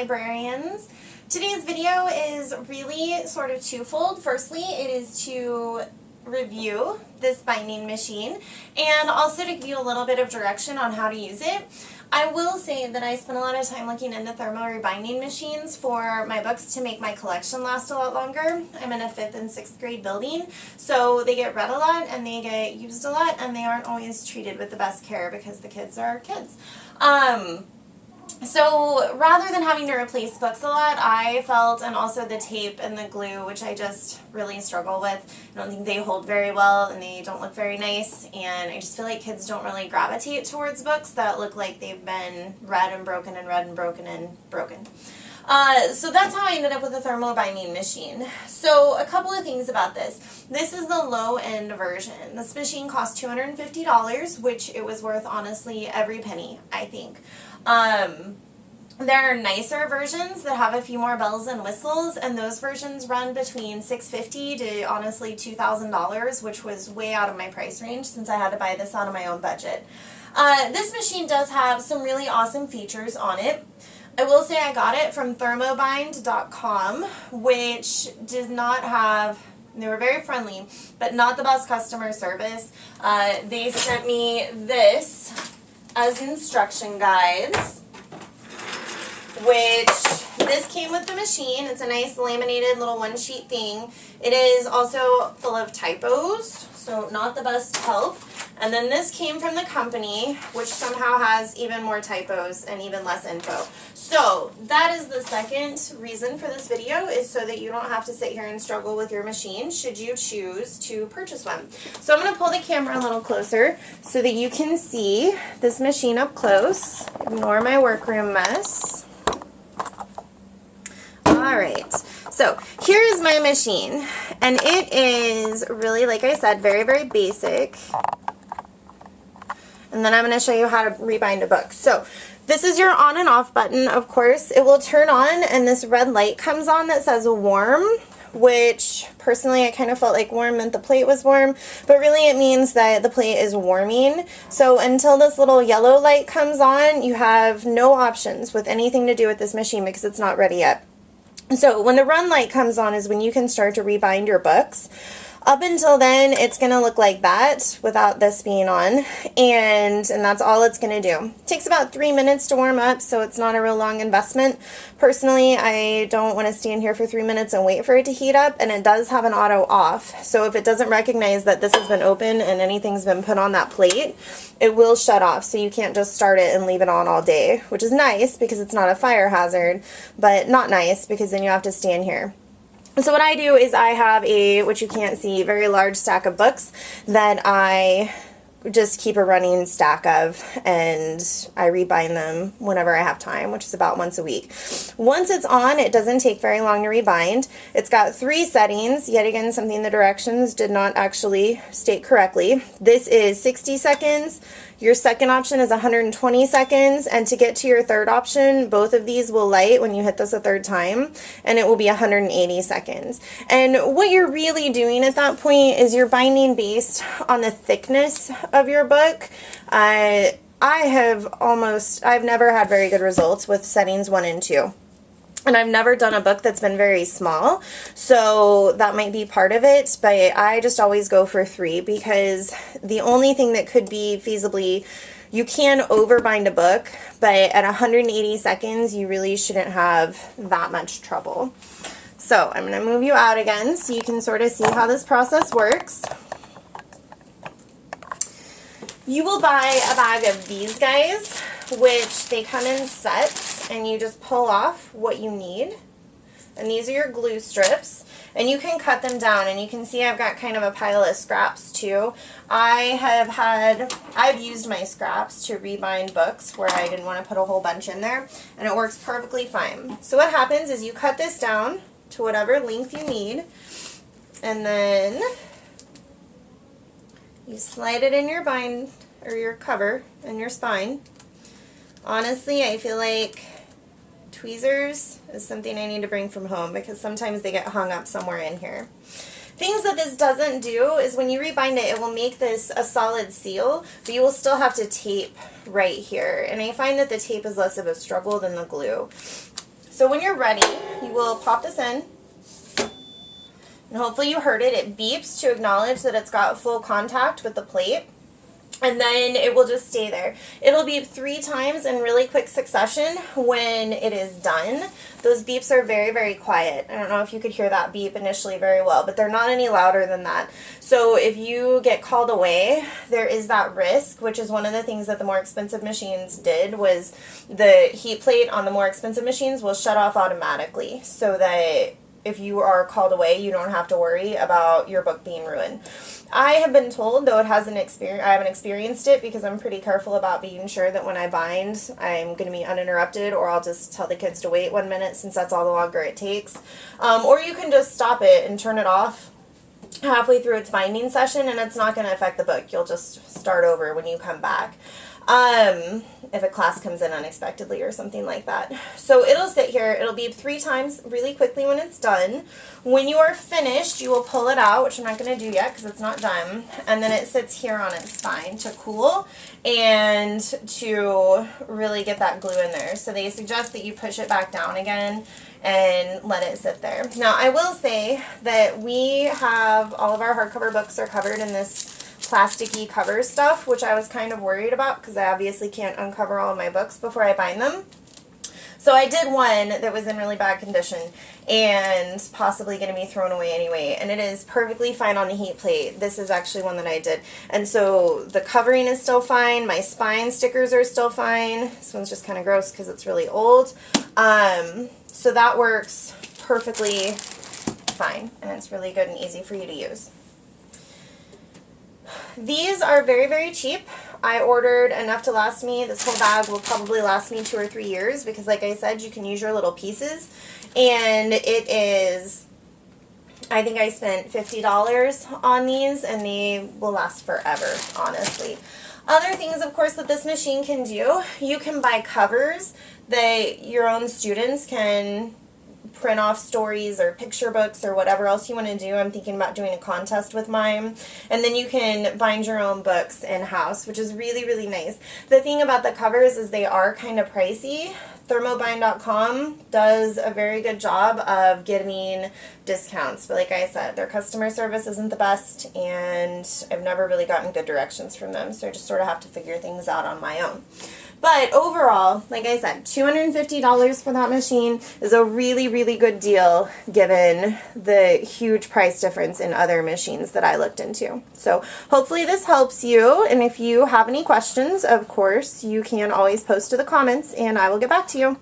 Librarians. Today's video is really sort of twofold. Firstly, it is to review this binding machine and also to give you a little bit of direction on how to use it. I will say that I spent a lot of time looking into thermo rebinding machines for my books to make my collection last a lot longer. I'm in a 5th and 6th grade building, so they get read a lot and they get used a lot, and they aren't always treated with the best care because the kids are kids. So rather than having to replace books a lot, I felt, and also the tape and the glue, which I just really struggle with, I don't think they hold very well and they don't look very nice, and I just feel like kids don't really gravitate towards books that look like they've been read and broken and read and broken and broken. So that's how I ended up with a thermo binding machine. So a couple of things about this. This is the low end version. This machine cost $250, which it was worth honestly every penny, I think. There are nicer versions that have a few more bells and whistles, and those versions run between $650 to honestly $2,000, which was way out of my price range since I had to buy this out of my own budget. This machine does have some really awesome features on it. I will say I got it from ThermoBind.com, which did not have, they were very friendly, but not the best customer service. They sent me this as instruction guides, which this came with the machine. It's a nice laminated little one-sheet thing. It is also full of typos, so not the best help. And then this came from the company, which somehow has even more typos and even less info. So that is the second reason for this video, is so that you don't have to sit here and struggle with your machine should you choose to purchase one. So I'm going to pull the camera a little closer so that you can see this machine up close. Ignore my workroom mess. Alright, so here is my machine, and it is really, like I said, very, very basic. And then I'm going to show you how to rebind a book. So this is your on and off button, of course. It will turn on and this red light comes on that says warm, which personally I kind of felt like warm meant the plate was warm, but really it means that the plate is warming. So until this little yellow light comes on, you have no options with anything to do with this machine because it's not ready yet. So when the run light comes on is when you can start to rebind your books. Up until then, it's going to look like that without this being on, and that's all it's going to do. It takes about 3 minutes to warm up, so it's not a real long investment. Personally, I don't want to stand here for 3 minutes and wait for it to heat up, and it does have an auto off, so if it doesn't recognize that this has been open and anything's been put on that plate, it will shut off, so you can't just start it and leave it on all day, which is nice because it's not a fire hazard, but not nice because then you have to stand here. So what I do is I have a, which you can't see, very large stack of books that I just keep a running stack of, and I rebind them whenever I have time, which is about once a week. Once it's on, it doesn't take very long to rebind. It's got 3 settings, yet again something the directions did not actually state correctly. This is 60 seconds, your second option is 120 seconds, and to get to your third option, both of these will light when you hit this a third time, and it will be 180 seconds. And what you're really doing at that point is you're binding based on the thickness of your book. I've never had very good results with settings 1 and 2. And I've never done a book that's been very small, so that might be part of it, but I just always go for 3 because the only thing that could be feasibly, you can overbind a book, but at 180 seconds you really shouldn't have that much trouble. So I'm going to move you out again so you can sort of see how this process works. You will buy a bag of these guys, which they come in sets, and you just pull off what you need. And these are your glue strips, and you can cut them down, and you can see I've got kind of a pile of scraps too. I've used my scraps to rebind books where I didn't want to put a whole bunch in there, and it works perfectly fine. So what happens is you cut this down to whatever length you need, and then you slide it in your bind, or your cover, and your spine. Honestly, I feel like tweezers is something I need to bring from home because sometimes they get hung up somewhere in here. Things that this doesn't do is when you rebind it, it will make this a solid seal, but you will still have to tape right here. And I find that the tape is less of a struggle than the glue. So when you're ready, you will pop this in. And hopefully you heard it. It beeps to acknowledge that it's got full contact with the plate. And then it will just stay there. It'll beep 3 times in really quick succession when it is done. Those beeps are very, very quiet. I don't know if you could hear that beep initially very well, but they're not any louder than that. So if you get called away, there is that risk, which is one of the things that the more expensive machines did, was the heat plate on the more expensive machines will shut off automatically so that if you are called away, you don't have to worry about your book being ruined. I have been told, though I haven't experienced it because I'm pretty careful about being sure that when I bind, I'm going to be uninterrupted, or I'll just tell the kids to wait 1 minute since that's all the longer it takes. Or you can just stop it and turn it off halfway through its binding session, and it's not going to affect the book. You'll just start over when you come back. If a class comes in unexpectedly or something like that. So it'll sit here, it'll beep 3 times really quickly when it's done. When you are finished, you will pull it out, which I'm not going to do yet because it's not done, and then it sits here on its spine to cool and to really get that glue in there. So they suggest that you push it back down again and let it sit there. Now I will say that we have all of our hardcover books are covered in this plasticky cover stuff, which I was kind of worried about because I obviously can't uncover all of my books before I bind them. So I did one that was in really bad condition and possibly going to be thrown away anyway, and it is perfectly fine on the heat plate. This is actually one that I did, and so the covering is still fine, my spine stickers are still fine. This one's just kind of gross because it's really old. So that works perfectly fine, and it's really good and easy for you to use. These are very, very cheap. I ordered enough to last me. This whole bag will probably last me 2 or 3 years because, like I said, you can use your little pieces. And it is, I think I spent $50 on these, and they will last forever, honestly. Other things, of course, that this machine can do, you can buy covers that your own students can print off stories or picture books or whatever else you want to do. I'm thinking about doing a contest with mine. And then you can bind your own books in-house, which is really, really nice. The thing about the covers is they are kind of pricey. ThermoBind.com does a very good job of giving discounts, but like I said, their customer service isn't the best, and I've never really gotten good directions from them, so I just sort of have to figure things out on my own. But overall, like I said, $250 for that machine is a really, really good deal given the huge price difference in other machines that I looked into. So hopefully this helps you, and if you have any questions, of course, you can always post to the comments and I will get back to you.